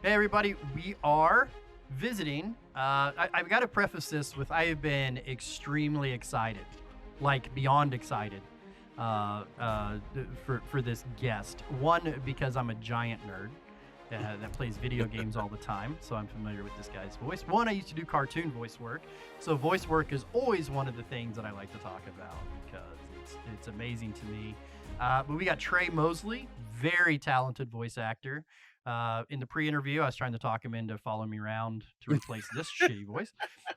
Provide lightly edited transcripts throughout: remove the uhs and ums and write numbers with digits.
Hey, everybody, we are visiting. I've got to preface this with I have been extremely excited, like beyond excited, for this guest. One, because I'm a giant nerd that plays video games all the time, so I'm familiar with this guy's voice. One, I used to do cartoon voice work, so voice work is always one of the things that I like to talk about because it's amazing to me. But we got Tre Mosley, very talented voice actor. In the pre-interview, I was trying to talk him into following me around to replace this shitty voice,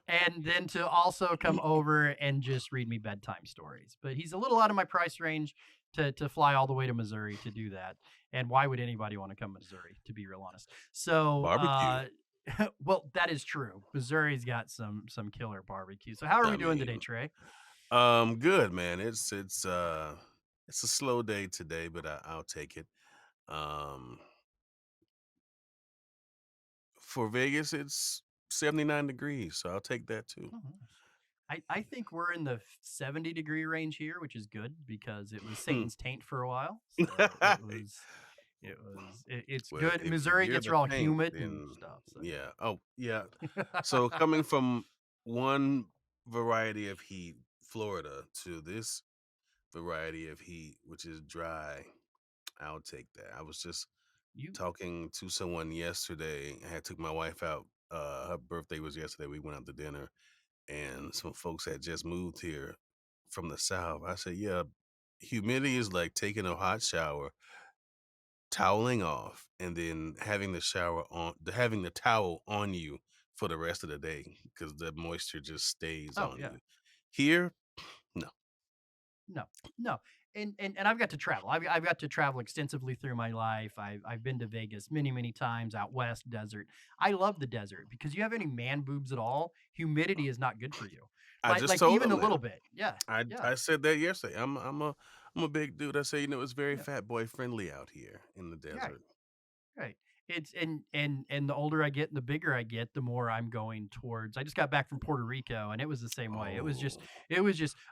and then to also come over and just read me bedtime stories. But he's a little out of my price range to fly all the way to Missouri to do that. And why would anybody want to come to Missouri, to be real honest? So, Barbecue. well, that is true. Missouri's got some killer barbecue. So, how are I we doing today, mean, Trey? good man. It's a slow day today, but I'll take it. Um, for Vegas, it's 79 degrees, so I'll take that too. Oh, nice. I think we're in the 70-degree range here, which is good because it was Hmm. Satan's taint for a while. So it's Well, good. if Missouri you're gets the all tank, humid and then stuff. So yeah. Oh, yeah. So coming from one variety of heat, Florida, to this variety of heat, which is dry, I'll take that. I was just you talking to someone yesterday. I had took my wife out. Her birthday was yesterday. We went out to dinner, and some folks had just moved here from the south. I said, "Yeah, humidity is like taking a hot shower, toweling off, and then having having the towel on you for the rest of the day because the moisture just stays oh on yeah. you." Here, no. No, no. And I've got to travel. I've got to travel extensively through my life. I've been to Vegas many times, out west, desert. I love the desert because you have any man boobs at all, humidity is not good for you. I Like just like told even them a that. little bit. Yeah. I Yeah. I said that yesterday. I'm a big dude. I say, it's very Yeah. fat boy friendly out here in the Right. desert. Right. It's and the older I get and the bigger I get, the more I'm going towards. I just got back from Puerto Rico and it was the same way. Oh,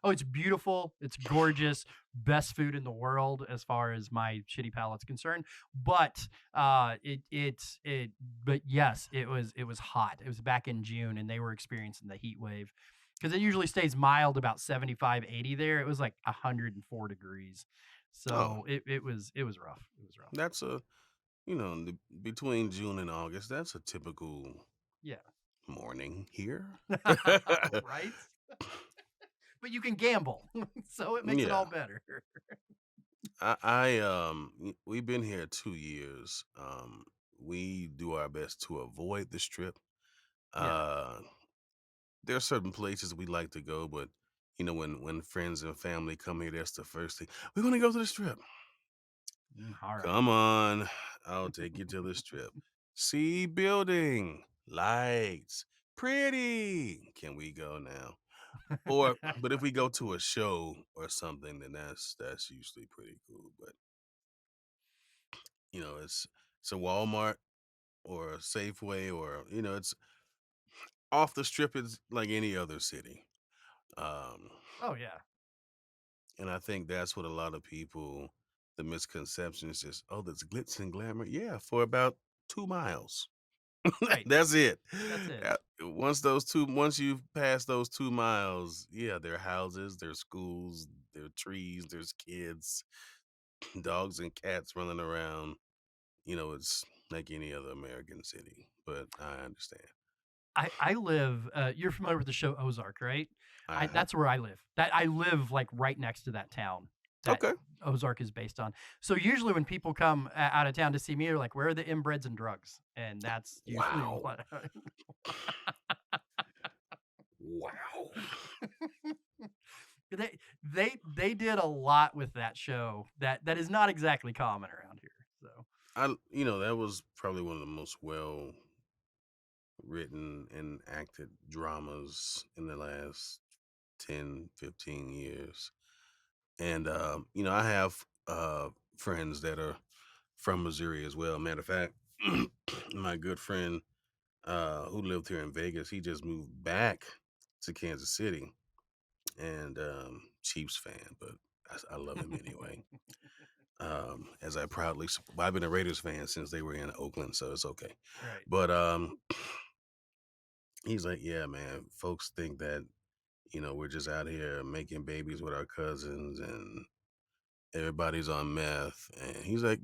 Oh, it's beautiful, it's gorgeous, best food in the world as far as my shitty palate's concerned. But it but yes, it was hot. It was back in June and they were experiencing the heat wave because it usually stays mild about 75, 80 there. It was like 104 degrees. oh, So it was rough. It was rough. that's between June and August. That's a typical Yeah. morning here. Right? But you can gamble, so it makes it Yeah, all better. we've been here 2 years. We do our best to avoid the strip. Yeah. Uh, there are certain places we like to go, but when friends and family come here, that's the first thing. We're gonna go to the strip. All right. Come on, I'll take you to the strip. See building, lights, pretty. Can we go now? But if we go to a show or something, then that's usually pretty cool. But it's a Walmart or a Safeway or it's off the strip. It's like any other city. Um, Oh, yeah. and I think that's what a lot of people, the misconception is just, oh, there's glitz and glamour. Yeah, for about 2 miles. Right. That's it. That's it. Once you've passed those 2 miles, yeah, there are houses, there's schools, there are trees, there's kids, dogs and cats running around. It's like any other American city, but I understand. I live, you're familiar with the show Ozark, right? I Uh-huh. That's where I live. That I live, like, right next to that town that Okay. Ozark is based on. So, usually when people come o out of town to see me, they're like, "Where are the inbreds and drugs?" And that's usually Wow. what Wow. they did a lot with that show that is not exactly common around here. So That was probably one of the most well written and acted dramas in the last 10, 15 years. And I have friends that are from Missouri as well. Matter of fact, my good friend who lived here in Vegas, he just moved back to Kansas City, and Chiefs fan, but I love him anyway. As I proudly, I've been a Raiders fan since they were in Oakland, so it's okay. Right. But he's like, yeah, man, folks think that we're just out here making babies with our cousins and everybody's on meth. And he's like,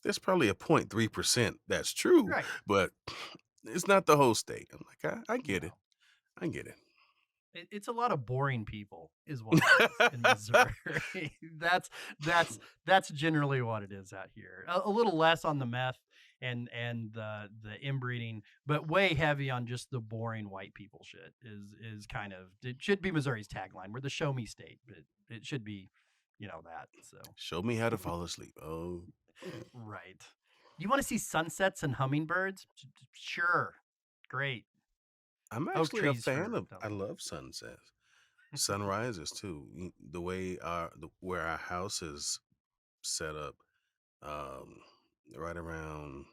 there's probably a 0.3% that's true, Right. but it's not the whole state. I'm like, I get it. No. I get it. It's a lot of boring people is what it is in Missouri. That's that's generally what it is out here. A little less on the meth and the inbreeding, but way heavy on just the boring white people shit is kind of it should be Missouri's tagline. We're the show me state, but it should be, that. So Show me how to fall asleep. Oh, right. You want to see sunsets and hummingbirds? Sure. Great. I'm Oak actually a trees fan for of. I Dublin. love sunsets, sunrises too. The way where our house is set up, um, right around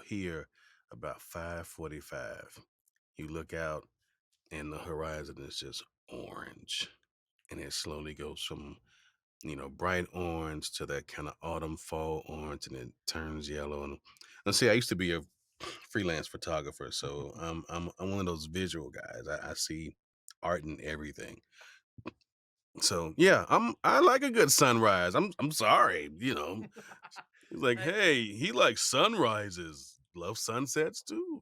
here about 5:45. You look out and the horizon is just orange, and it slowly goes from bright orange to that kind of autumn fall orange, and it turns yellow. And see, I used to be a freelance photographer, so I'm one of those visual guys. I see art in everything. So yeah, I like a good sunrise. I'm sorry, He's like, I, hey, he likes sunrises, love sunsets too.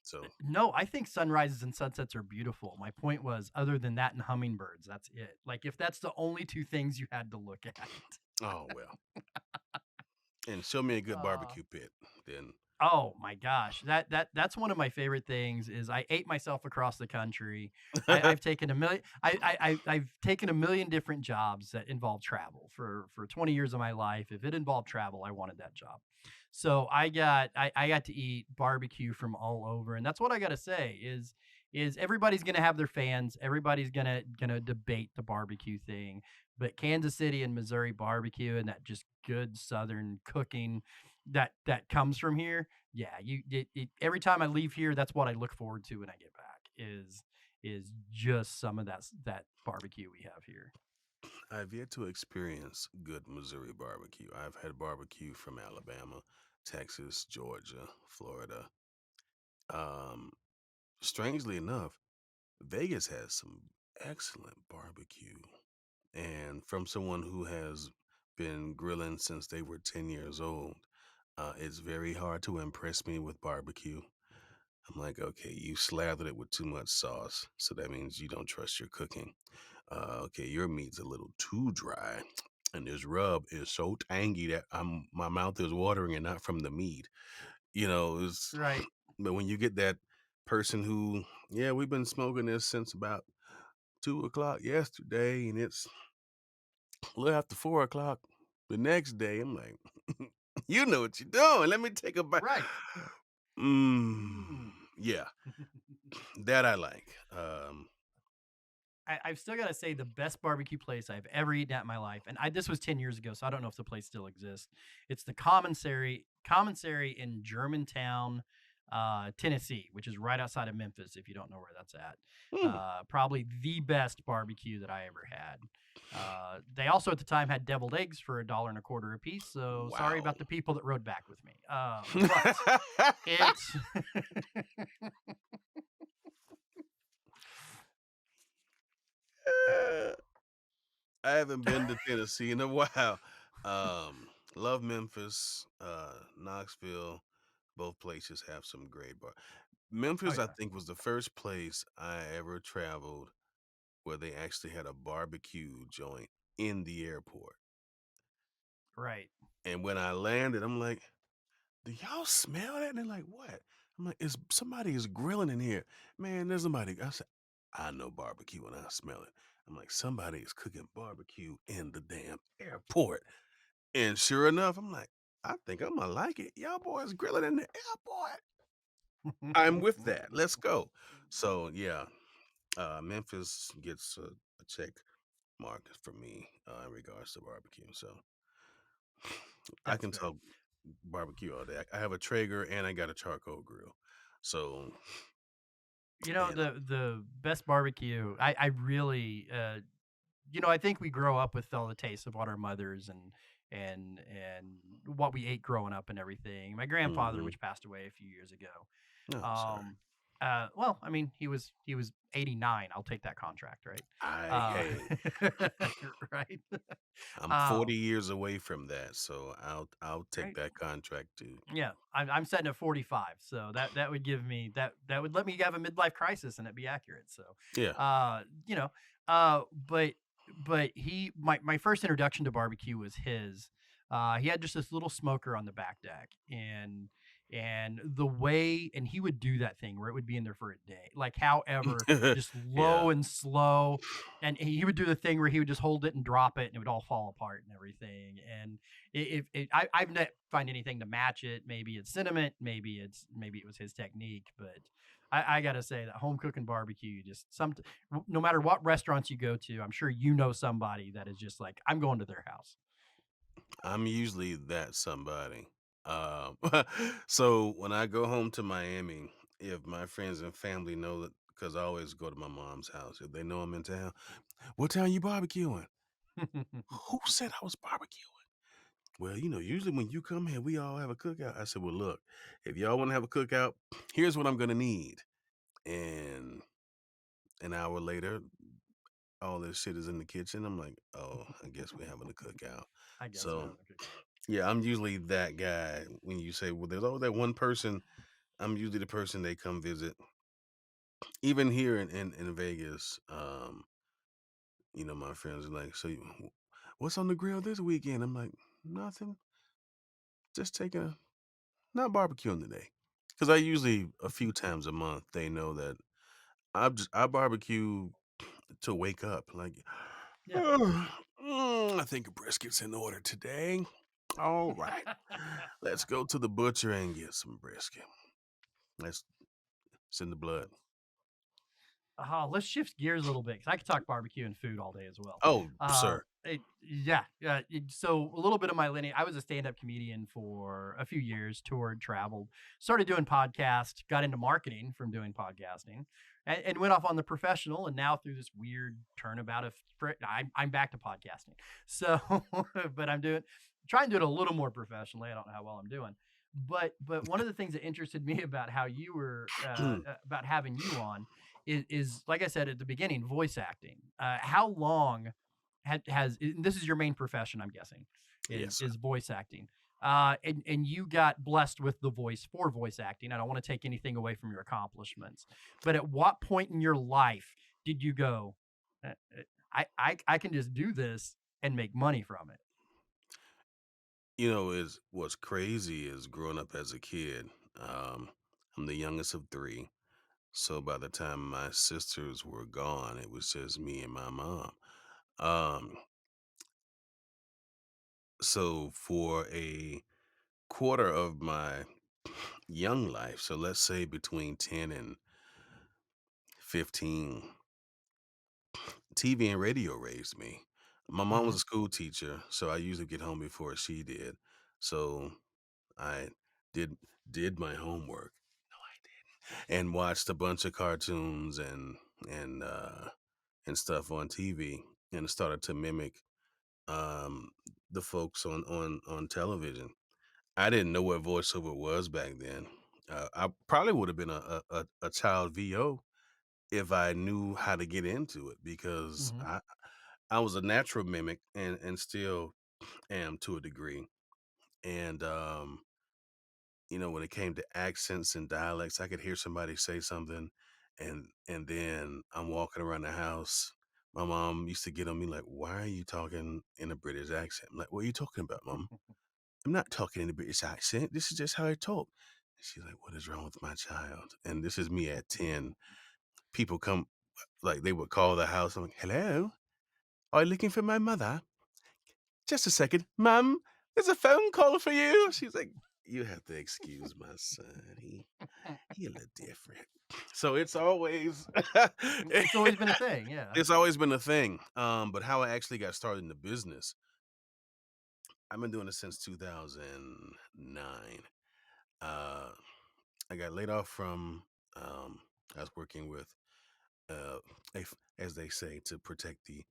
So No, I think sunrises and sunsets are beautiful. My point was, other than that and hummingbirds, that's it. Like, if that's the only two things you had to look at. oh well, and show me a good Uh, barbecue pit, then. oh my gosh, that's one of my favorite things. Is I ate myself across the country. I've taken a million. I've taken a million different jobs that involve travel for 20 years of my life. If it involved travel, I wanted that job. So I got to eat barbecue from all over, and that's what I got to say is everybody's gonna have their fans. Everybody's gonna debate the barbecue thing, but Kansas City and Missouri barbecue and that just good Southern cooking that comes from here. Yeah, every time I leave here, that's what I look forward to when I get back is just some of that barbecue we have here. I've yet to experience good Missouri barbecue. I've had barbecue from Alabama, Texas, Georgia, Florida. Um, Strangely enough, Vegas has some excellent barbecue. And from someone who has been grilling since they were 10 years old, it's very hard to impress me with barbecue. I'm like, okay, you slathered it with too much sauce, so that means you don't trust your cooking. Okay, your meat's a little too dry, and this rub is so tangy that my mouth is watering, and not from the meat. It's Right. but when you get that person who, yeah, we've been smoking this since about 2 o'clock yesterday, and it's a little after 4 o'clock the next day. I'm like, you know what you're doing. Let me take a bite. Right. Mm, Mm. yeah, that I like. I've still got to say the best barbecue place I've ever eaten at in my life, and this was 10 years ago, so I don't know if the place still exists. It's the Commissary in Germantown, Tennessee, which is right outside of Memphis. If you don't know where that's at, Hmm, probably the best barbecue that I ever had. They also at the time had deviled eggs for $1.25 a piece. So sorry wow. about the people that rode back with me. But it's I haven't been to Tennessee in a while. Love Memphis, Knoxville. Both places have some great bar. oh Memphis, I yeah, think, was the first place I ever traveled where they actually had a barbecue joint in the airport. right. And when I landed, I'm like, "Do y'all smell that?" And they're like, "What?" I'm like, "Is somebody is grilling in here, man? There's somebody." I said, "I know barbecue when I smell it." I'm like, "Somebody is cooking barbecue in the damn airport." And sure enough, I'm like, "I think I'm gonna like it. Y'all boys grilling in the airport. I'm with that. Let's go." So yeah, Memphis gets a check mark for me in regards to barbecue. So I That's can fair. talk barbecue all day. I have a Traeger and I got a charcoal grill. So and The best barbecue. I really I think we grow up with all the taste of what our mothers and what we ate growing up and everything. My grandfather, Hmm. which passed away a few years ago. No, sorry. Um, well, I mean, he was 89. I'll take that contract, right? Uh, Hey, right. I'm Uh, 40 years away from that, so I'll take right. that contract too. Yeah, I'm setting at 45, so that would give me that would let me have a midlife crisis and it be accurate. So, Yeah. you know, but my first introduction to barbecue was his. He had just this little smoker on the back deck, and the way and he would do that thing where it would be in there for a day, like however, just Yeah. low and slow, and he would do the thing where he would just hold it and drop it, and it would all fall apart and everything, and I've not find anything to match it. Maybe it's sentiment, maybe it was his technique, but I gotta say that home cooking barbecue just no matter what restaurants you go to, I'm sure you know somebody that is just like I'm going to their house. I'm usually that somebody. Um, so when I go home to Miami, if my friends and family know that, because I always go to my mom's house, if they know I'm in town, what town you barbecuing? Who said I was barbecuing? Well, usually when you come here, we all have a cookout. I said, well, look, if y'all want to have a cookout, here's what I'm gonna need. And an hour later, all this shit is in the kitchen. I'm like, oh, I guess we're having a cookout. I guess we're So having a cookout. yeah, I'm usually that guy. When you say, well, there's always that one person, I'm usually the person they come visit. Even here in Vegas, my friends are like, so what's on the grill this weekend? I'm like, nothing. Just taking not barbecuing today. Because I usually a few times a month they know that I barbecue to wake up. Like, Yeah. I think a brisket's in order today. All right, let's go to the butcher and get some brisket. Let's It's in the blood. Let's shift gears a little bit because I could talk barbecue and food all day as well. Oh, sir. Yeah, yeah. So a little bit of my lineage. I was a stand-up comedian for a few years, toured, traveled, started doing podcast, got into marketing from doing podcasting, and went off on the professional. And now through this weird turnabout of, I'm back to podcasting. So, but trying to do it a little more professionally. I don't know how well I'm doing. But one of the things that interested me about how you were about having you on is like I said at the beginning, voice acting. How long this is your main profession? I'm guessing Yes, sir. is voice acting. And you got blessed with the voice for voice acting. I don't want to take anything away from your accomplishments, but at what point in your life did you go, "Uh, I can just do this and make money from it"? Is what's crazy is growing up as a kid. Um, I'm the youngest of three. So by the time my sisters were gone, it was just me and my mom. Um, so for a quarter of my young life, so let's say between 10 and 15, TV and radio raised me. My mom was Hmm. a school teacher, so I usually get home before she did. So I did did my homework and watched a bunch of cartoons and stuff on TV and started to mimic um the folks on television. I didn't know what voiceover was back then. I probably would have been a child VO if I knew how to get into it because Hmm. I was a natural mimic and still am to a degree. And when it came to accents and dialects, I could hear somebody say something, and then I'm walking around the house. My mom used to get on me like, "Why are you talking in a British accent?" I'm like, "What are you talking about, Mom? I'm not talking in a British accent. This is just how I talk." She's like, "What is wrong with my child?" And this is me at 10. People come, like they would call the house. I'm like, "Hello, are you looking for my mother? Just a second, Mum. There's a phone call for you." She's like, "You have to excuse my son. He a little different." So it's always It's always been a thing. Yeah. it's always been a thing. But how I actually got started in the business, I've been doing it since 2009. Uh, I got laid off from. I was working with, uh, as they say, to protect the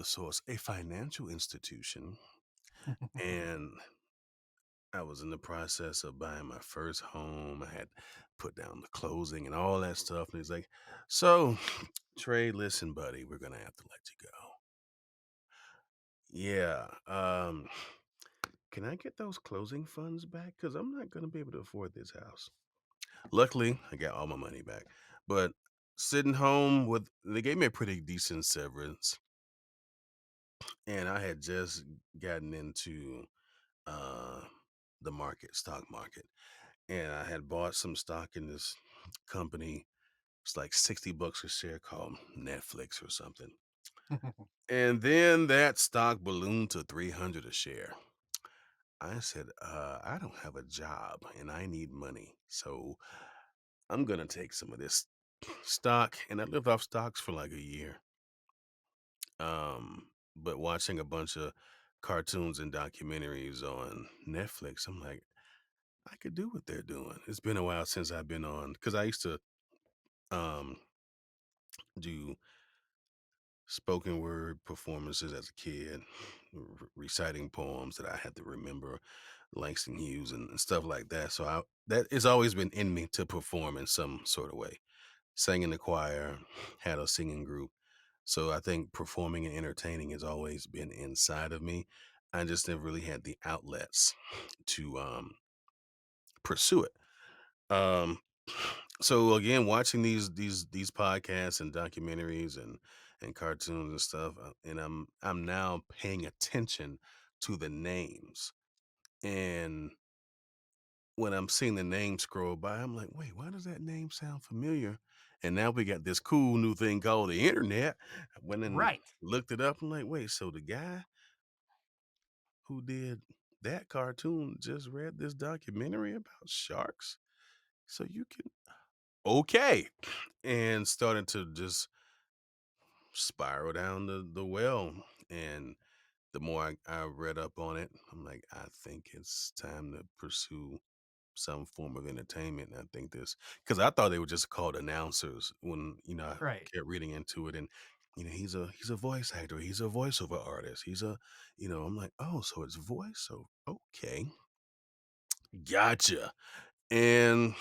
source, a financial institution. And I was in the process of buying my first home. I had put down the closing and all that stuff. And he's like, "So, Trey, listen, buddy, we're gonna have to let you go. Yeah, can I get those closing funds back? Because I'm not gonna be able to afford this house." Luckily, I got all my money back. But sitting home with they gave me a pretty decent severance, and I had just gotten into uh the market, stock market. And I had bought some stock in this company. It's like $60 a share called Netflix or something. And then that stock ballooned to 300 a share. I said, I don't have a job and I need money. So I'm going to take some of this stock. And I lived off stocks for like a year. But watching a bunch of cartoons and documentaries on Netflix, I'm like, I could do what they're doing. It's been a while since I've been on because I used to um, do spoken word performances as a kid, reciting poems that I had to remember, Langston Hughes and stuff like that. So that has always been in me to perform in some sort of way. Sang in the choir, had a singing group. So I think performing and entertaining has always been inside of me. I just never really had the outlets to pursue it. Um, so again, watching these podcasts and documentaries and cartoons and stuff, and I'm now paying attention to the names. And when I'm seeing the name scroll by, I'm like, wait, why does that name sound familiar? And now we got this cool new thing called the internet. I went and Right. looked it up. I'm like, wait, so the guy who did that cartoon just read this documentary about sharks? So you can okay. And started to just spiral down the well. And the more I read up on it, I'm like, I think it's time to pursue some form of entertainment. And I think this because I thought they were just called announcers when I Right. kept reading into it, and he's a voice actor, he's a voiceover artist, he's a I'm like, oh, so it's voice, so okay, gotcha, and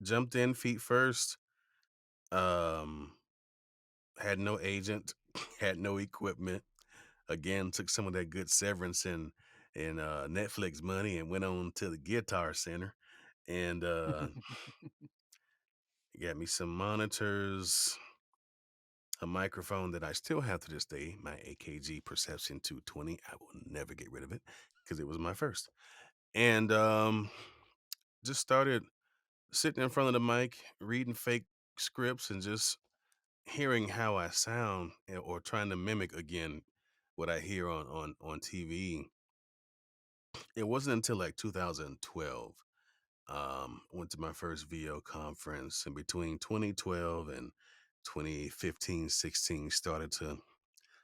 jumped in feet first. Um, had no agent, had no equipment. Again, took some of that good severance and Netflix money and went on to the Guitar Center and got me some monitors, a microphone that I still have to this day, my AKG Perception 220. I will never get rid of it because it was my first. And just started sitting in front of the mic, reading fake scripts and just hearing how I sound or trying to mimic again what I hear on TV. It wasn't until like 2012. Went to my first VO conference, and between 2012 and 2015, 16, started to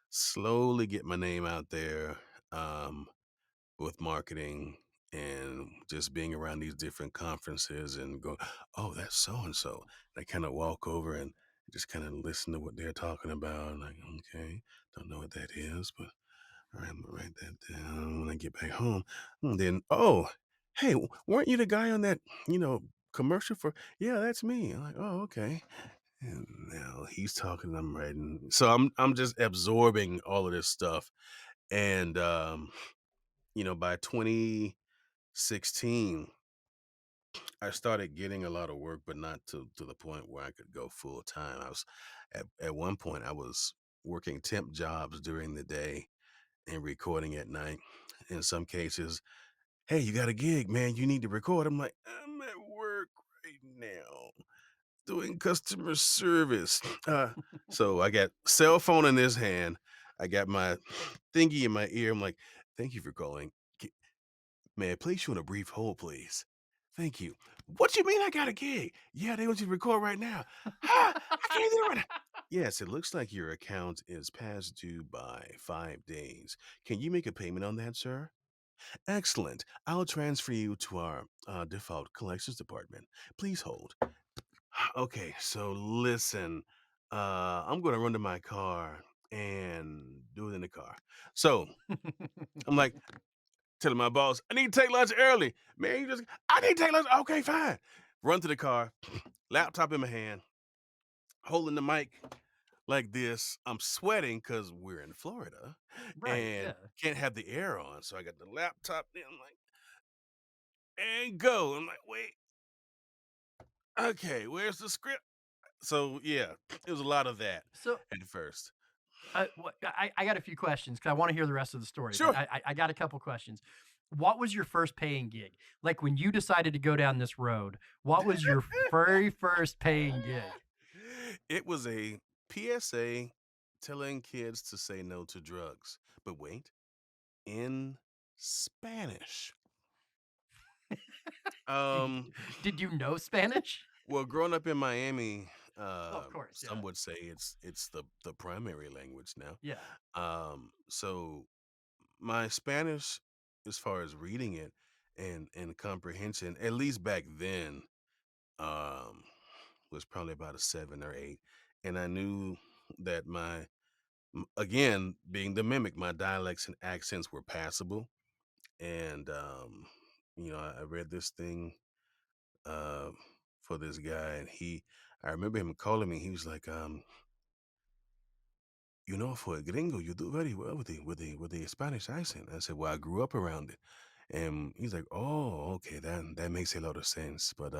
slowly get my name out there um, with marketing and just being around these different conferences and go, oh, that's so and so. I kind of walk over and just kind of listen to what they're talking about. Like, okay, don't know what that is, but all right, I'm gonna write that down when I get back home. And then, oh, hey, weren't you the guy on that, commercial for? Yeah, that's me. I'm like, oh, okay. And now he's talking, I'm writing. So I'm just absorbing all of this stuff. And by 2016, I started getting a lot of work, but not to the point where I could go full time. I was at one point I was working temp jobs during the day and recording at night. In some cases, hey, you got a gig, man, you need to record. I'm like, I'm at work right now doing customer service. So I got cell phone in this hand. I got my thingy in my ear. I'm like, thank you for calling. May I place you on a brief hold, please? Thank you. What you mean I got a gig? Yeah, they want you to record right now. Ha! I can't do it right now. Yes, it looks like your account is past due by 5 days. Can you make a payment on that, sir? Excellent. I'll transfer you to our default collections department. Please hold. Okay, so listen, I'm gonna run to my car and do it in the car. So I'm like telling my boss, I need to take lunch early. Man, I need to take lunch. Okay, fine. Run to the car, laptop in my hand, holding the mic like this. I'm sweating because we're in Florida Right. and Yeah. can't have the air on. So I got the laptop there. I'm like, and go. I'm like, wait, okay, where's the script? So yeah, it was a lot of that So at first. I got a few questions because I want to hear the rest of the story, but Sure. I got a couple questions. What was your first paying gig? Like when you decided to go down this road, what was your very first paying gig? It was a PSA telling kids to say no to drugs. But wait, in Spanish. Did Um, did you know Spanish? well, growing up in Miami, Oh, of course, some yeah. would say it's the primary language now. Yeah. So my Spanish, as far as reading it and comprehension, at least back then, um, was probably about a 7 or 8, and I knew that again, being the mimic, my dialects and accents were passable. And I read this thing uh, for this guy, and I remember him calling me. He was like, for a gringo, you do very well with the Spanish accent. I said, well, I grew up around it. And he's like, oh, okay, that makes a lot of sense. But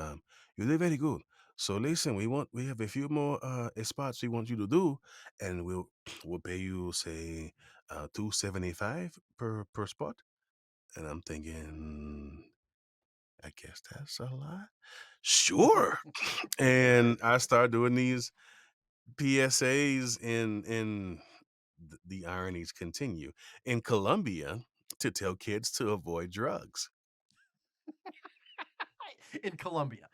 you did very good. So listen, we have a few more spots we want you to do, and we'll pay you say $2.75 per spot. And I'm thinking, I guess that's a lot. Sure. And I started doing these PSAs and the ironies continue in Colombia to tell kids to avoid drugs. In Colombia.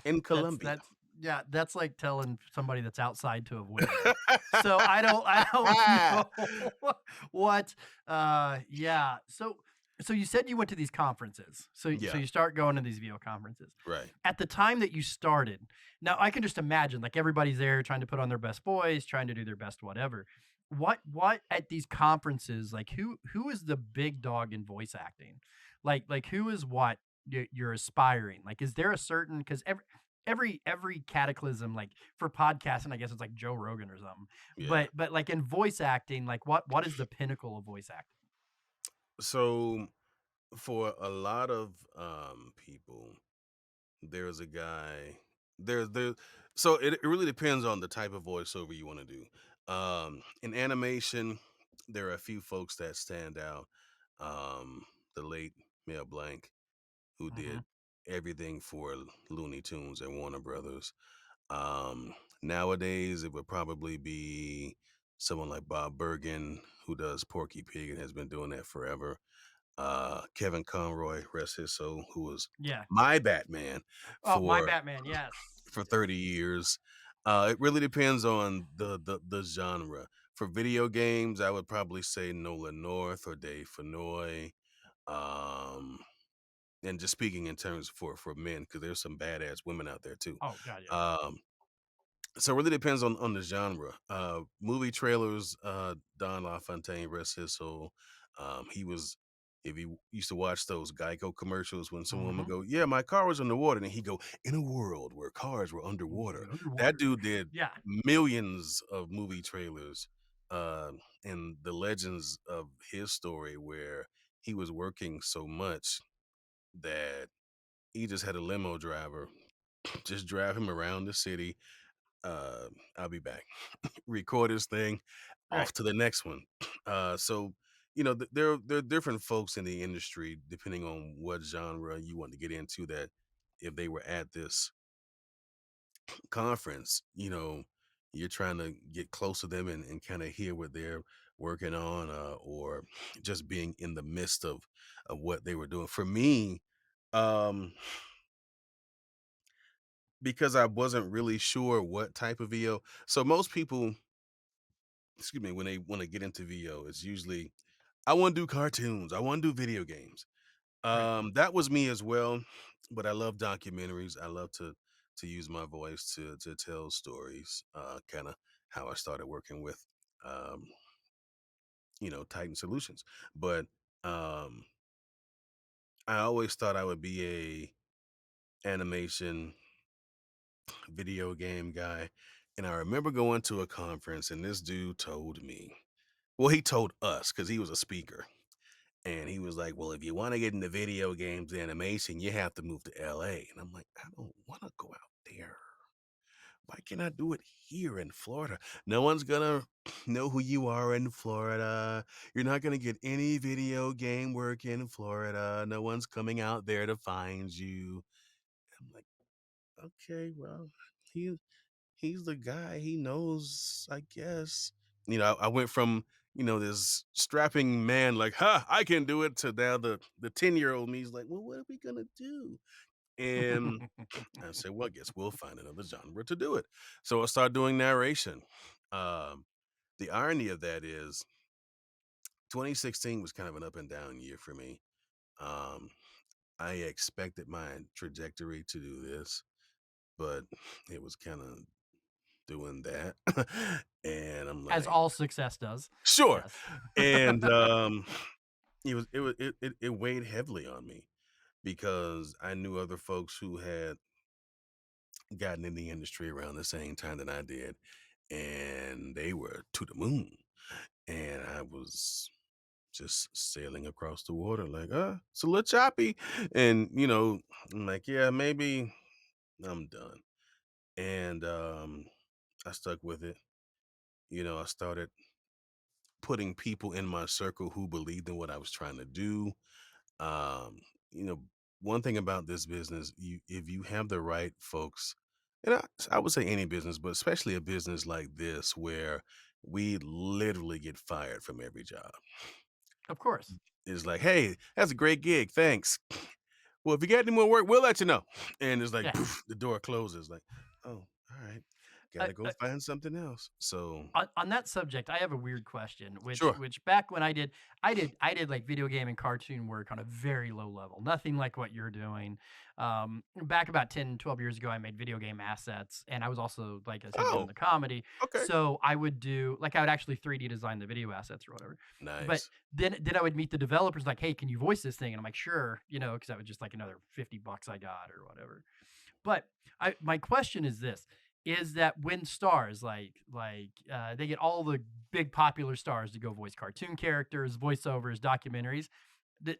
In Colombia. That's yeah, that's like telling somebody that's outside to avoid you. So I don't know what yeah. So you said you went to these conferences. So Yeah, you start going to these VO conferences. right. At the time that you started, now I can just imagine like everybody's there trying to put on their best voice, trying to do their best whatever. What at these conferences, like who is the big dog in voice acting? Like who is what you're aspiring? Like is there a certain because every cataclysm like for podcasting I guess it's like Joe Rogan or something Yeah. but like in voice acting like what is the pinnacle of voice acting? So for a lot of people, there's a guy there so it really depends on the type of voiceover you want to do. In animation, there are a few folks that stand out. The late Mel Blanc, who Hmm. did everything for Looney Tunes and Warner Brothers. Nowadays, it would probably be someone like Bob Bergen, who does Porky Pig and has been doing that forever. Kevin Conroy, rest his soul, who was Yeah. my Batman Oh, my for Batman, yes. for 30 years. It really depends on the genre. For video games, I would probably say Nolan North or Dave Fenoy. Um, and just speaking in terms for men, because there's some badass women out there too. Oh god, yeah. Um, so it really depends on the genre. Movie trailers, Don LaFontaine, rest his soul. He was if you used to watch those Geico commercials when some woman Hmm. go, yeah, my car was underwater, and he go, in a world where cars were underwater. That Underwater. dude did Yeah. millions of movie trailers, uh, and the legends of his story where he was working so much that he just had a limo driver just drive him around the city. uh, I'll be back. Record his thing, Right. off to the next one. So there are different folks in the industry depending on what genre you want to get into. That if they were at this conference, you're trying to get close to them and kind of hear what they're working on, or just being in the midst of what they were doing. For me, um, because I wasn't really sure what type of VO. So most people, excuse me, when they want to get into VO, it's usually I want to do cartoons, I want to do video games. Right. That was me as well, but I love documentaries. I love to use my voice to tell stories, kind of how I started working with, um, Titan Solutions. But um, I always thought I would be a animation video game guy. And I remember going to a conference and this dude told me, well, he told us because he was a speaker. And he was like, well, if you want to get into video games animation, you have to move to LA. And I'm like, I don't want to go out there. Why can't I do it here in Florida? No one's gonna know who you are in Florida. You're not gonna get any video game work in Florida. No one's coming out there to find you. I'm like, okay, well, he he's the guy. He knows, I guess. I went from this strapping man like, "Ha, I can do it," to now the 10-year-old me's like, "Well, what are we gonna do?" And I said, "Well, I guess we'll find another genre to do it." So I started doing narration. Um, the irony of that is 2016 was kind of an up and down year for me. Um, I expected my trajectory to do this, but it was kind of doing that. And I'm As like, all success does. sure. Yes. And it weighed heavily on me because I knew other folks who had gotten in the industry around the same time that I did, and they were to the moon. And I was just sailing across the water like, it's a little choppy. And, I'm like, yeah, maybe I'm done. And I stuck with it. I started putting people in my circle who believed in what I was trying to do. Um, you know, One thing about this business, if you have the right folks, and I would say any business, but especially a business like this where we literally get fired from every job. Of course. It's like, hey, that's a great gig. Thanks. Well, if you get any more work, we'll let you know. And it's like, Yeah. poof, the door closes. Like, oh, all right. Uh, Gotta go uh, find something else. So, on that subject, I have a weird question, which sure. back when I did like video game and cartoon work on a very low level, nothing like what you're doing. Back about 10, 12 years ago, I made video game assets, and I was also, like I said, doing Oh, the comedy. okay. So I would do like I would actually 3D design the video assets or whatever. But Nice. then I would meet the developers like, hey, can you voice this thing? And I'm like, sure, because that was just like another $50 I got or whatever. But my question is this: is that when stars they get all the big popular stars to go voice cartoon characters, voiceovers, documentaries,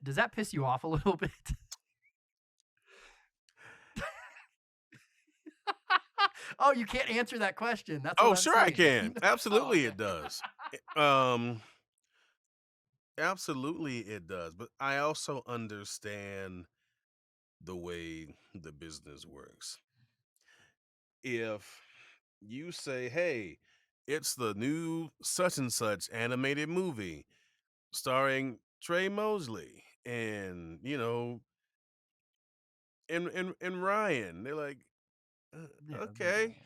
does that piss you off a little bit? Oh, you can't answer that question. That's what Oh, I'm sure I saying. can. Oh, Absolutely okay. it does. Absolutely it does. But I also understand the way the business works. If you say, hey, it's the new such and such animated movie starring Tre Mosley and, and Ryan, they're like, Yeah, okay,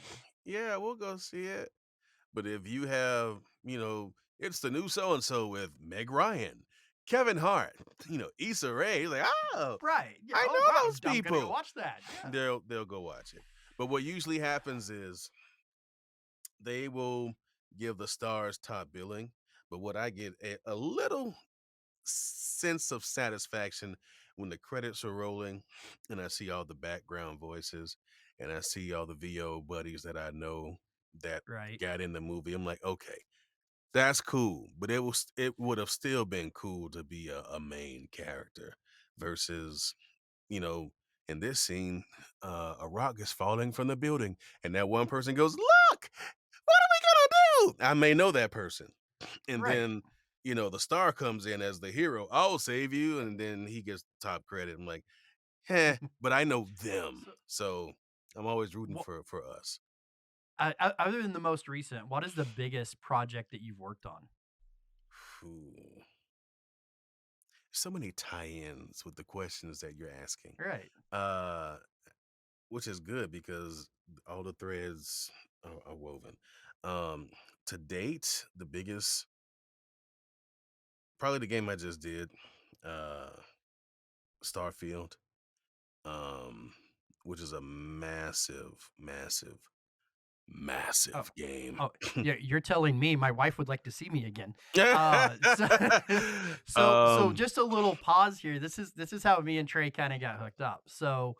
yeah, we'll go see it. But if you have, it's the new so and so with Meg Ryan, Kevin Hart, Issa Rae, like, oh, right. Yeah. I Oh know wow, those I'm gonna go people. watch that. Yeah. They'll go watch it. But what usually happens is they will give the stars top billing. But what I get a little sense of satisfaction when the credits are rolling and I see all the background voices and I see all the VO buddies that I know that Right. got in the movie. I'm like, okay, that's cool. But it would have still been cool to be a main character versus, you know, in this scene, a rock is falling from the building, and that one person goes, "Look, what are we gonna do?" I may know that person, and Right. then the star comes in as the hero. I'll save you, and then he gets top credit. I'm like, but I know them, So, so I'm always rooting what, for us. other than the most recent, what is the biggest project that you've worked on? Ooh, so many tie-ins with the questions that you're asking. Right. Uh, which is good because all the threads are woven. Um, to date, the biggest, probably the game I just did, uh, Starfield, um, which is a massive, massive. Oh, Massive game. oh, yeah, you're telling me my wife would like to see me again. So, so um, just a little pause here. This is how me and Trey kind of got hooked up. So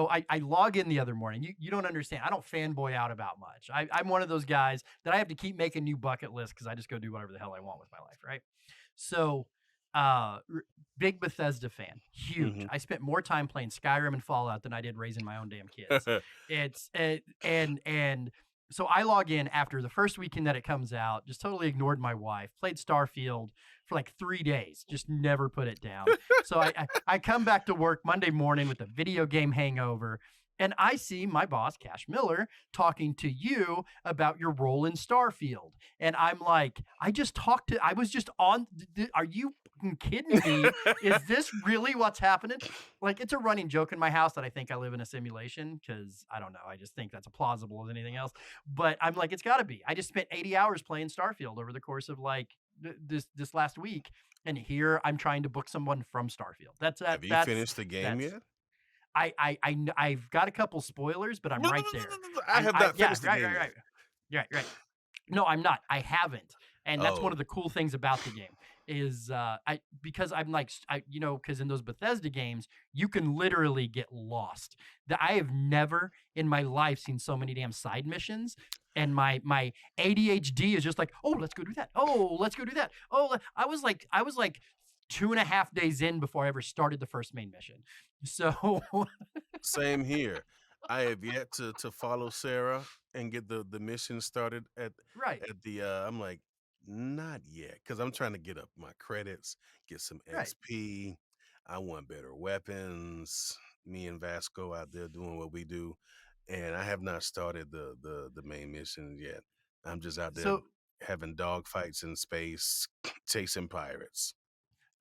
I log in the other morning. You don't understand. I don't fanboy out about much. I'm one of those guys that I have to keep making new bucket lists because I just go do whatever the hell I want with my life, right? So, big Bethesda fan, huge. mhm. I spent more time playing Skyrim and Fallout than I did raising my own damn kids. And so I log in after the first weekend that it comes out, just totally ignored my wife, played Starfield for like 3 days, just never put it down. So I come back to work Monday morning with a video game hangover. And I see my boss, Cash Miller, talking to you about your role in Starfield. And I'm like, I was just on. Are you fucking kidding me? Is this really what's happening? Like, it's a running joke in my house that I think I live in a simulation because I don't know. I just think that's plausible as anything else. But I'm like, it's got to be. I just spent 80 hours playing Starfield over the course of like this last week. And here I'm trying to book someone from Starfield. That's that. Have you That's finished the game that's yet? I've got a couple spoilers, but I'm right there. I have I not Yeah, finished the right, game right, yet. right. Right. No, I'm not. I haven't. And that's one Oh, of the cool things about the game is I because I'm like because in those Bethesda games you can literally get lost. That I have never in my life seen so many damn side missions, and my ADHD is just like, oh, let's go do that. Oh, let's go do that. I was like 2.5 days in before I ever started the first main mission. So same here. I have yet to follow Sarah and get the mission started right, at the I'm like, not yet, because I'm trying to get up my credits, get some right. XP. I want better weapons. Me and Vasco out there doing what we do. And I have not started the main mission yet. I'm just out there So having dog fights in space, chasing pirates.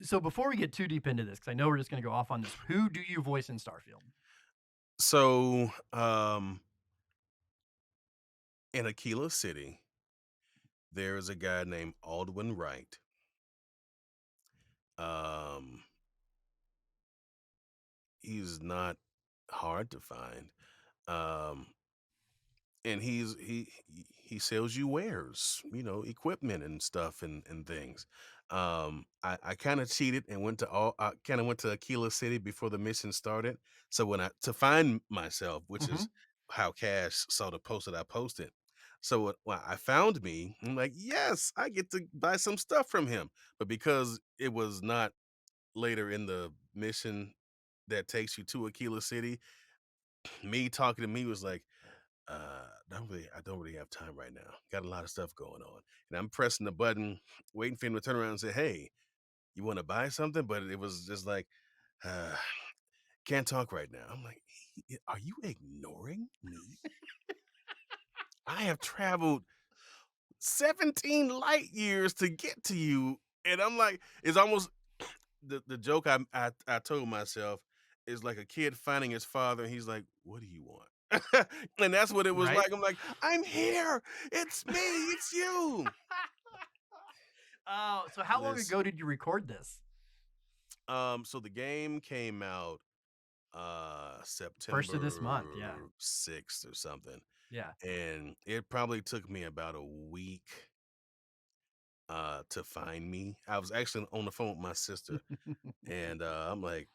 so before we get too deep into this, because I know we're just going to go off on this, who do you voice in Starfield? So, in Aquila City, there is a guy named Aldwin Wright. Um, he's not hard to find. Um, and he sells you wares, equipment and stuff and things. I kind of cheated and went to all I kind of went to Aquila City before the mission started. So when I to find myself, which Hmm. is how Cash saw the post that I posted. So when I found me, I'm like, yes, I get to buy some stuff from him. But because it was not later in the mission that takes you to Aquila City, me talking to me was like, I don't really have time right now. Got a lot of stuff going on. And I'm pressing the button, waiting for him to turn around and say, hey, you want to buy something? But it was just like, uh, can't talk right now. I'm like, are you ignoring me? I have traveled 17 light years to get to you. And I'm like, it's almost the joke I told myself is like a kid finding his father, and he's like, "What do you want?" And that's what it was Right? like. I'm like, "I'm here. It's me. It's you." Oh, so how long Listen, ago did you record this? so the game came out First September of this month. Yeah. 6th or something, Yeah. and it probably took me about a week to find me. I was actually on the phone with my sister, and I'm like,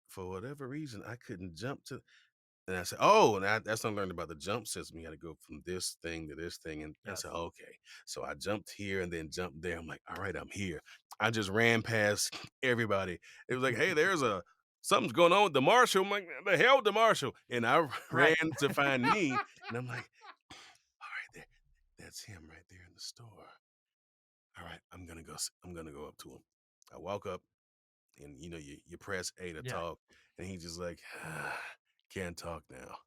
for whatever reason, I couldn't jump to. And I said, "Oh," and that's when I learned about the jump system. You got to go from this thing to this thing, and I said, Yes. "Okay." So I jumped here and then jumped there. I'm like, "All right, I'm here." I just ran past everybody. It was like, "Hey, there's a something's going on with the marshal." I'm like, "The hell, with the marshal!" And I ran Right. to find me, and I'm like, "All right, that's him right there in the store. All right, I'm gonna go up to him." I walk up, and you press A to Yeah. talk, and he's just like, "Can't talk now."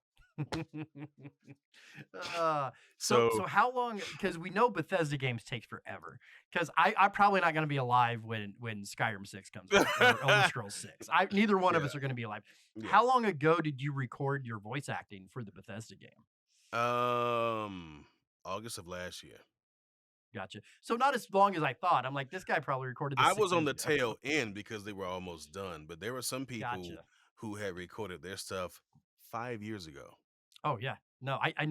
So So so how long? Because we know Bethesda games take forever. Because I'm probably not going to be alive when Skyrim 6 comes out or Elder Scrolls 6. I Neither one of yeah, us are going to be alive. yeah. How long ago did you record your voice acting for the Bethesda game? Um, August of last year. Gotcha. So not as long as I thought. I'm like, this guy probably recorded this I six was on years the ago. tail end because they were almost done, but there were some people Gotcha. who had recorded their stuff 5 years ago. Oh yeah. No, I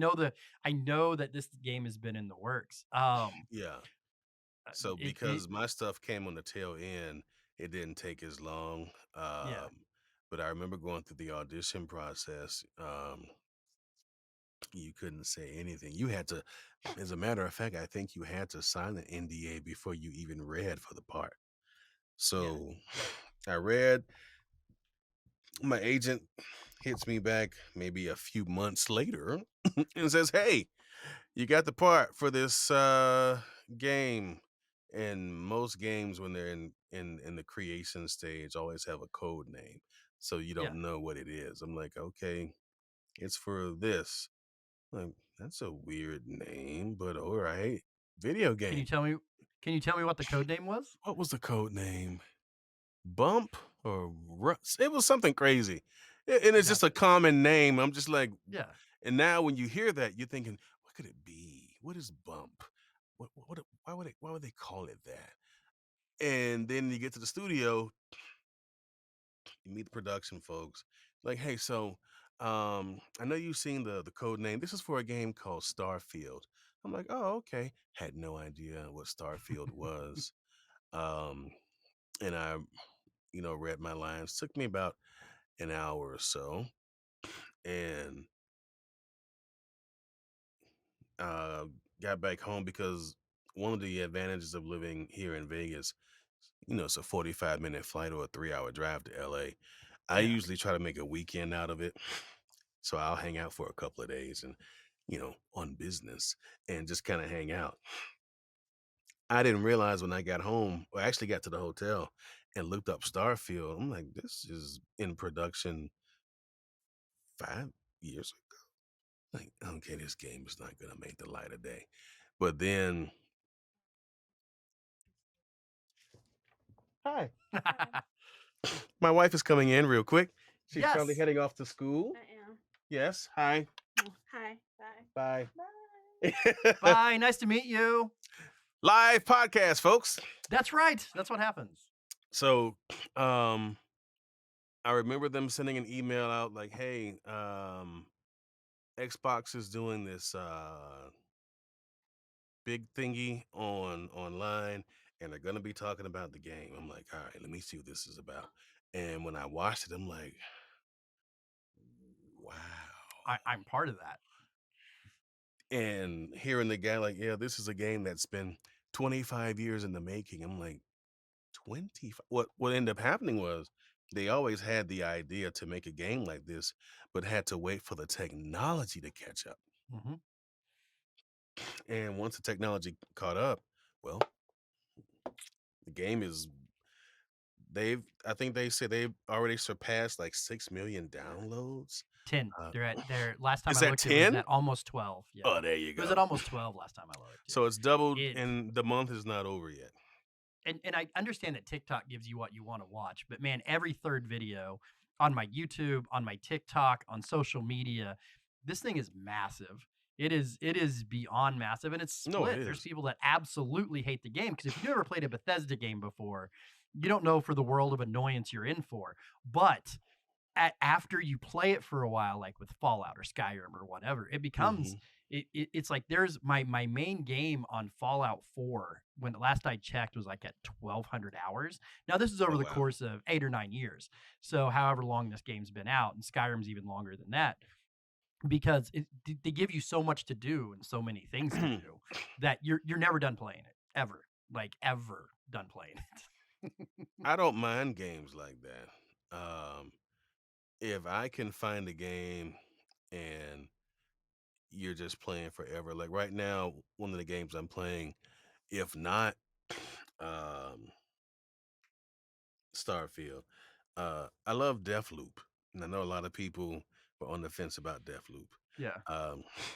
know that this game has been in the works. Yeah. So It because my stuff came on the tail end, it didn't take as long. yeah, But I remember going through the audition process. You couldn't say anything. You had to, as a matter of fact, I think you had to sign an NDA before you even read for the part. yeah. So I read, my agent hits me back maybe a few months later and says, "Hey, you got the part for this game." And most games, when they're in the creation stage, always have a code name, so you Yeah. don't know what it is. I'm like, okay, it's for this. Like, that's a weird name, but all right. Video Can you game. tell me can you tell me what the code name was? What was the code name? Bump or It was something crazy. And it's just a Gotcha. common name. I'm just like, Yeah. and now when you hear that, you're thinking, what could it be? What is bump? Why would they call it that? And then you get to the studio, you meet the production folks. Like, hey, so I know you've seen the code name. This is for a game called Starfield. I'm like, oh, okay. Had no idea what Starfield was. Um, and I, read my lines. Took me about an hour or so, and uh, got back home because one of the advantages of living here in Vegas, it's a 45-minute flight or a 3-hour drive to LA. I Yeah. usually try to make a weekend out of it. So I'll hang out for a couple of days and, on business and just kind of hang out. I didn't realize when I got home, or actually got to the hotel and looked up Starfield. I'm like, this is in production 5 years ago. Like, okay, this game is not going to make the light of day. But then, hi, my wife is coming in real quick. She's probably Yes. heading off to school. I am. Yes. Hi. Oh, hi. Bye. Bye. Bye. Bye. Nice to meet you. Live podcast, folks. That's right. That's what happens. So, I remember them sending an email out like, "Hey, Xbox is doing this big thingy online, and they're gonna be talking about the game." I'm like, "All right, let me see what this is about." And when I watched it, I'm like, "Wow!" I'm part of that. And hearing the guy like, "Yeah, this is a game that's been 25 years in the making." I'm like, 25. What ended up happening was they always had the idea to make a game like this, but had to wait for the technology to catch up. Hmm. And once the technology caught up, well, the game is I think they said they've already surpassed like 6 million downloads. 10. Uh, They're last time is I that looked, it was 10? at almost 12. Yeah. Oh, there you It was go. at almost 12 last time I looked. Yeah. So it's doubled It and the month is not over yet. and I understand that TikTok gives you what you want to watch, but man, every third video on my YouTube, on my TikTok, on social media, this thing is massive. It is beyond massive, and it's No, it split. There's is. people that absolutely hate the game because if you've never played a Bethesda game before, you don't know for the world of annoyance you're in for. But after you play it for a while, like with Fallout or Skyrim or whatever, it becomes Mhm. it's like there's my main game on Fallout 4 when the last I checked was like at 1,200 hours. Now this is over Oh, the wow. course of 8 or 9 years, so however long this game's been out, and Skyrim's even longer than that because they give you so much to do and so many things to do that you're never done playing it ever, like ever done playing it. I don't mind games like that. If I can find a game and you're just playing forever, like right now, one of the games I'm playing, if not um, Starfield, I love Deathloop, and I know a lot of people were on the fence about Deathloop. Yeah.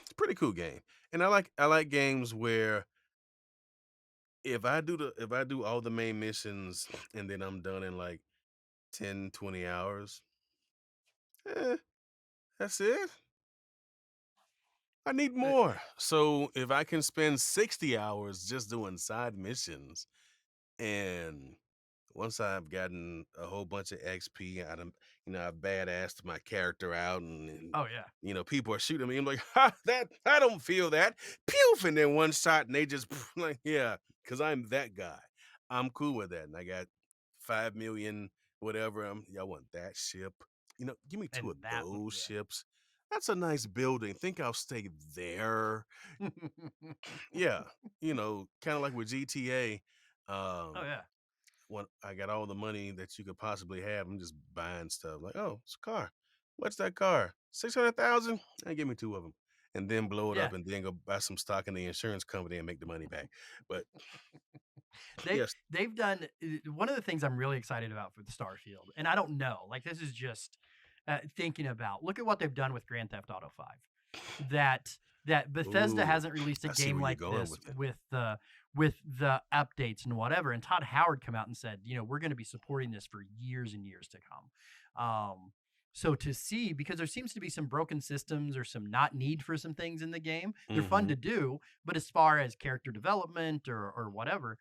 It's a pretty cool game, and I like games where if I do all the main missions and then I'm done in like 10, 20 hours, eh, that's it. I need Uh, more. So if I can spend 60 hours just doing side missions and once I've gotten a whole bunch of XP, I've badassed my character out, and Oh yeah. people are shooting me. I'm like, ha, that I don't feel that. Pew, and then one shot, and they just like, yeah, because I'm that guy. I'm cool with that, and I got 5 million, whatever. Y'all want that ship? Give me two And of that one, those ships. That's a nice building. Think I'll stay there. yeah. Yeah, kind of like with GTA. Oh Um, yeah. when I got all the money that you could possibly have, I'm just buying stuff. Like, oh, it's a car. What's that car? 600,000. And give me two of them, and then blow it Yeah. up, and then go buy some stock in the insurance company and make the money back. But They yes, they've done one of the things I'm really excited about for the Starfield, and I don't know, like this is just thinking about. Look at what they've done with Grand Theft Auto 5. That Bethesda ooh, hasn't released a I see game where you're like going this with it. with the updates and whatever. And Todd Howard come out and said, we're going to be supporting this for years and years to come. So to see, because there seems to be some broken systems or some not need for some things in the game, they're fun Hmm. to do, but as far as character development or whatever,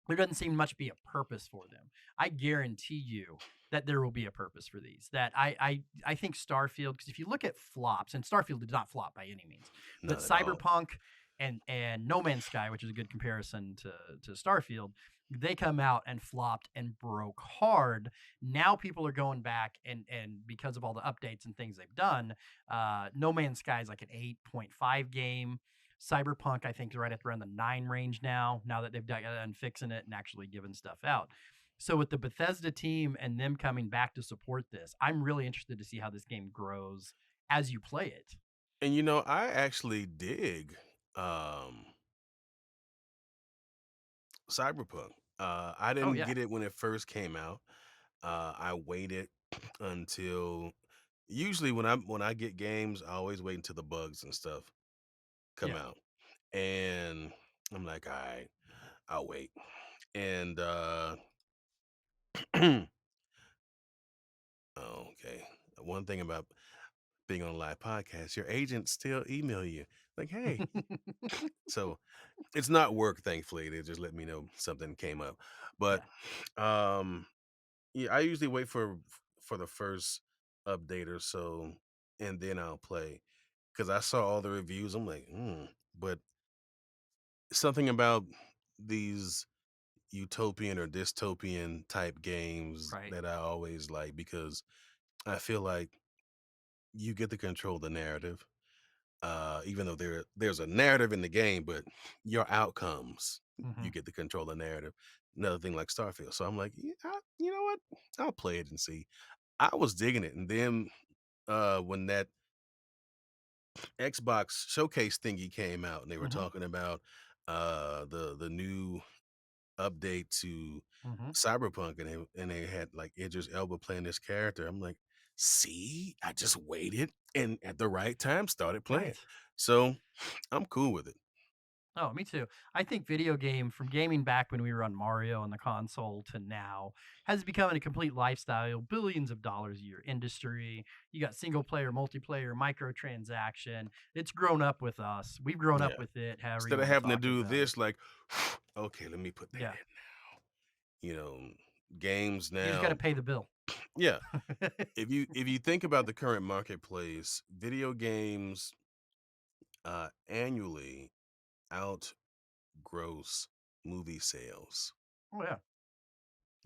there doesn't seem much be a purpose for them. I guarantee you that there will be a purpose for these. That I think Starfield, because if you look at flops, and Starfield did not flop by any means, but Not at all. Cyberpunk and No Man's Sky, which is a good comparison to Starfield, they come out and flopped and broke hard. Now people are going back and because of all the updates and things they've done, No Man's Sky is like an 8.5 game. Cyberpunk, I think, is right at around the 9 range now that they've done fixing it and actually giving stuff out. So with the Bethesda team and them coming back to support this, I'm really interested to see how this game grows as you play it. And I actually dig um Cyberpunk. I Oh didn't yeah, get it when it first came out. I waited until usually when I get games, I always wait until the bugs and stuff come yeah. out. And I'm like, all right, I'll wait. And okay. One thing about being on a live podcast, your agent still email you. Like, hey. So it's not work, thankfully. They just let me know something came up. But Yeah. um yeah, I usually wait for the first update or so, and then I'll play. Because I saw all the reviews. I'm like, but something about these utopian or dystopian type games Right. that I always like, because I feel like you get to control the narrative. Even though there's a narrative in the game, but your outcomes, Hmm. you get to control the narrative. Another thing like Starfield. So I'm like, yeah, you know what? I'll play it and see. I was digging it, and then when that Xbox showcase thingy came out, and they were Hmm. talking about the new update to Hmm. Cyberpunk, and they had like Idris Elba playing this character. I'm like, see, I just waited, and at the right time started playing. Right. So I'm cool with it. Oh, me too. I think video game from gaming back when we were on Mario on the console to now has become a complete lifestyle, billions of dollars a year industry. You got single player, multiplayer, microtransaction. It's grown up with us. We've grown up Yeah. with it, however you Instead of want to having to talk do about it. this, like, okay, let me put that Yeah. in. Games You just got to now. pay the bill. Yeah. If you think about the current marketplace, video games annually outgross movie sales, Oh, yeah.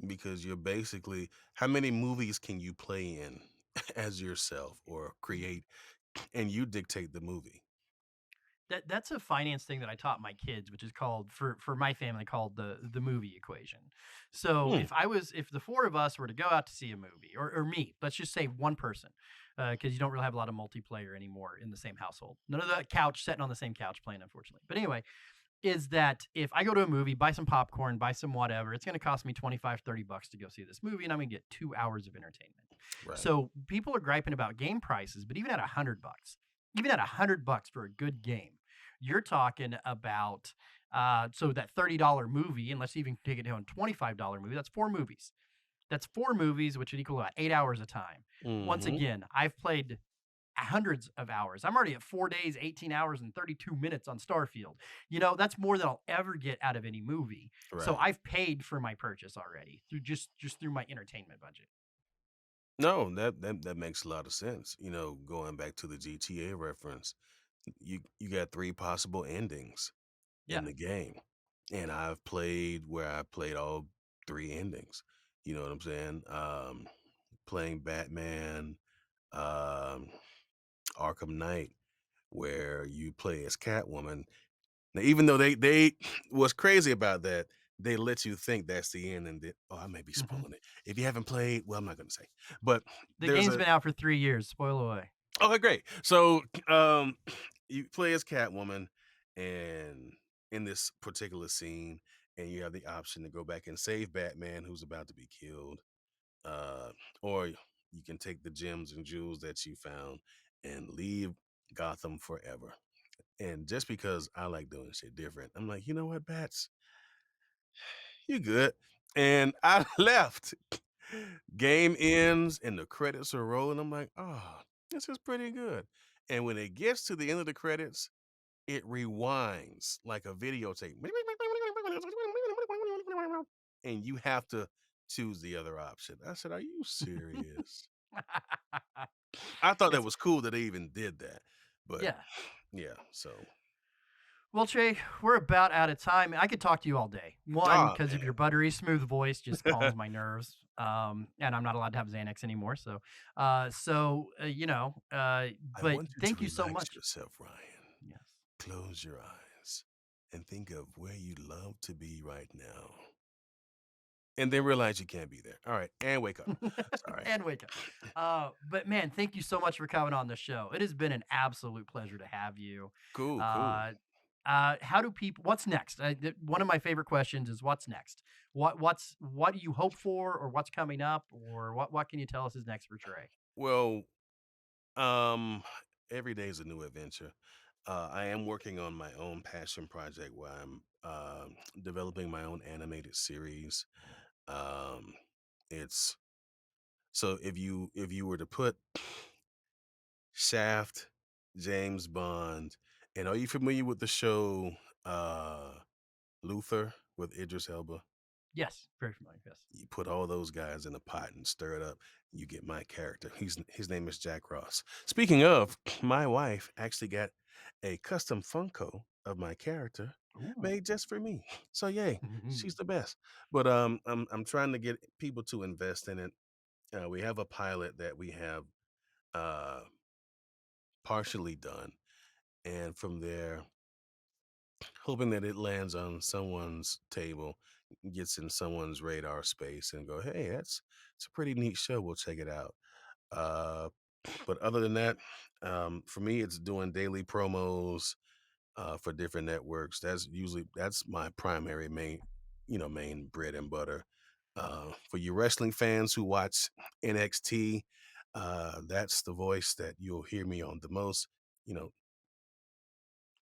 because you're basically, how many movies can you play in as yourself or create, and you dictate the movie. That's a finance thing that I taught my kids, which is called for my family called the movie equation. So Hmm. if the four of us were to go out to see a movie, or me, let's just say one person, because you don't really have a lot of multiplayer anymore in the same household. None of the couch sitting on the same couch playing, unfortunately. But anyway, is that if I go to a movie, buy some popcorn, buy some whatever, it's going to cost me 25, $30 to go see this movie, and I'm going to get 2 hours of entertainment. Right. So people are griping about game prices, but even at $100, even at $100 for a good game, you're talking about so that $30 movie, and let's even take it down $25 movie, that's four movies. That's four movies, which would equal about 8 hours of time. Once Mm-hmm. again, I've played hundreds of hours. I'm already at 4 days, 18 hours, and 32 minutes on Starfield. You know, that's more than I'll ever get out of any movie. So Right. I've paid for my purchase already through just through my entertainment budget. No, that makes a lot of sense. You know, going back to the GTA reference, you got three possible endings Yeah. in the game, and I've played where I played all three endings. You know what I'm saying? Playing Batman, um, Arkham Knight, where you play as Catwoman. Now, even though they what's crazy about that, they let you think that's the end, and then, oh, I may be Hmm. spoiling it. If you haven't played, well, I'm not going to say, but The there's game's a been out for 3 years. Spoil away. okay, great. So, you play as Catwoman, and in this particular scene, and you have the option to go back and save Batman, who's about to be killed, uh, or you can take the gems and jewels that you found and leave Gotham forever. And just because I like doing shit different, I'm like, you know what, Bats, you good. And I left. Game ends and the credits are rolling. I'm like, oh, this is pretty good. And when it gets to the end of the credits, it rewinds like a videotape. And you have to choose the other option. I said, are you serious? I thought that It's was cool that they even did that. But yeah. yeah, so. Well, Trey, we're about out of time. I could talk to you all day. One, Oh, because of your buttery smooth voice, just calms my nerves. And I'm not allowed to have Xanax anymore. I but want you to thank you so relax much. yourself, Ryan. Yes. Close your eyes and think of where you'd love to be right now. And then realize you can't be there. All right. And wake up. Sorry. And wake up. But man, thank you so much for coming on the show. It has been an absolute pleasure to have you. Cool, cool. Uh, how do people? What's next? One of my favorite questions is what's next. What do you hope for, or what's coming up, or what can you tell us is next for Trey? Well, um, every day is a new adventure. I am working on my own passion project where I'm developing my own animated series. Um, it's so if you were to put Shaft, James Bond, and are you familiar with the show Luther with Idris Elba? Yes, very familiar. Yes. You put all those guys in a pot and stir it up, you get my character. His name is Jack Ross. Speaking of, my wife actually got a custom Funko of my character Ooh. made just for me. So yay, she's the best. But I'm trying to get people to invest in it. We have a pilot that we have uh partially done, and from there, hoping that it lands on someone's table, gets in someone's radar space, and go, hey, it's a pretty neat show. We'll check it out. Uh, but other than that, for me, it's doing daily promos for different networks. That's my primary main bread and butter. For you wrestling fans who watch NXT, that's the voice that you'll hear me on the most. You know,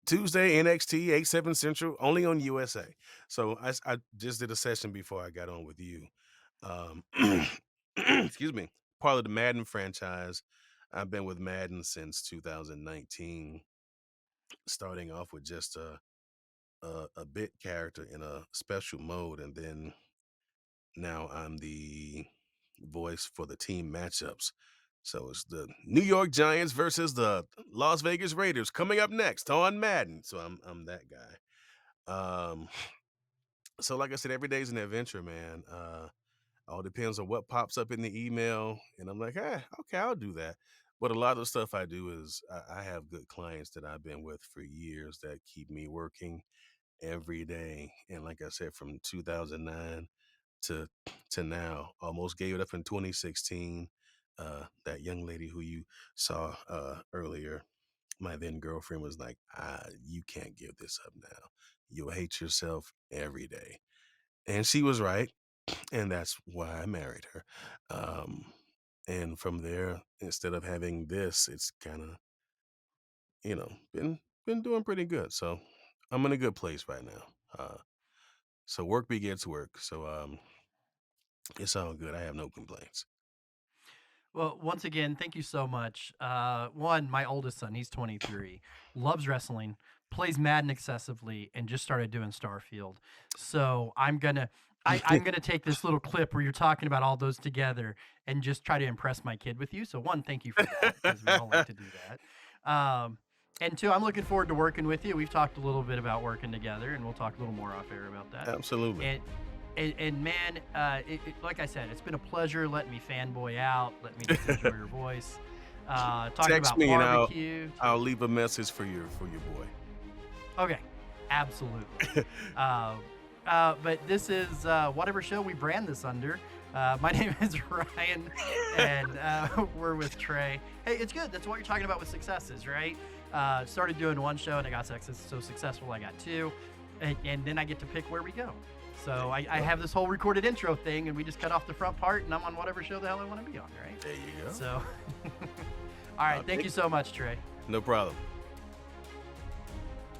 Tuesday, NXT, 8, 7 Central, only on USA. So I just did a session before I got on with you. Um, excuse me, part of the Madden franchise. I've been with Madden since 2019, starting off with just a bit character in a special mode. And then now I'm the voice for the team matchups. So it's the New York Giants versus the Las Vegas Raiders coming up next on Madden. So I'm that guy. Um, so like I said, every day's an adventure, man. All depends on what pops up in the email, and I'm like, okay, I'll do that. But a lot of the stuff I do is I have good clients that I've been with for years that keep me working every day. And like I said, from 2009 to to now, almost gave it up in 2016. That young lady who you saw earlier, my then girlfriend, was like, you can't give this up now. You'll hate yourself every day. And she was right. And that's why I married her. Um, and from there, instead of having this, it's kind of, been doing pretty good. So I'm in a good place right now. So work begets work. So it's all good. I have no complaints. Well, once again, thank you so much. One, my oldest son, he's 23, loves wrestling, plays Madden excessively, and just started doing Starfield. So I'm gonna take this little clip where you're talking about all those together and just try to impress my kid with you. So one, thank you for that because we all like to do that. And two, I'm looking forward to working with you. We've talked a little bit about working together, and we'll talk a little more off air about that. Absolutely. And man, like I said, it's been a pleasure letting me fanboy out, let me just enjoy your voice. Talking Text about me and barbecue. I'll leave a message for your boy. Okay, absolutely. But this is whatever show we brand this under. My name is Ryan, and we're with Tre. Hey, it's good. That's what you're talking about with successes, right? Started doing one show, and I got so successful I got two, and then I get to pick where we go. So I have this whole recorded intro thing, and we just cut off the front part, and I'm on whatever show the hell I want to be on, right? There you go. So, all right, thank you so much, Tre. No problem.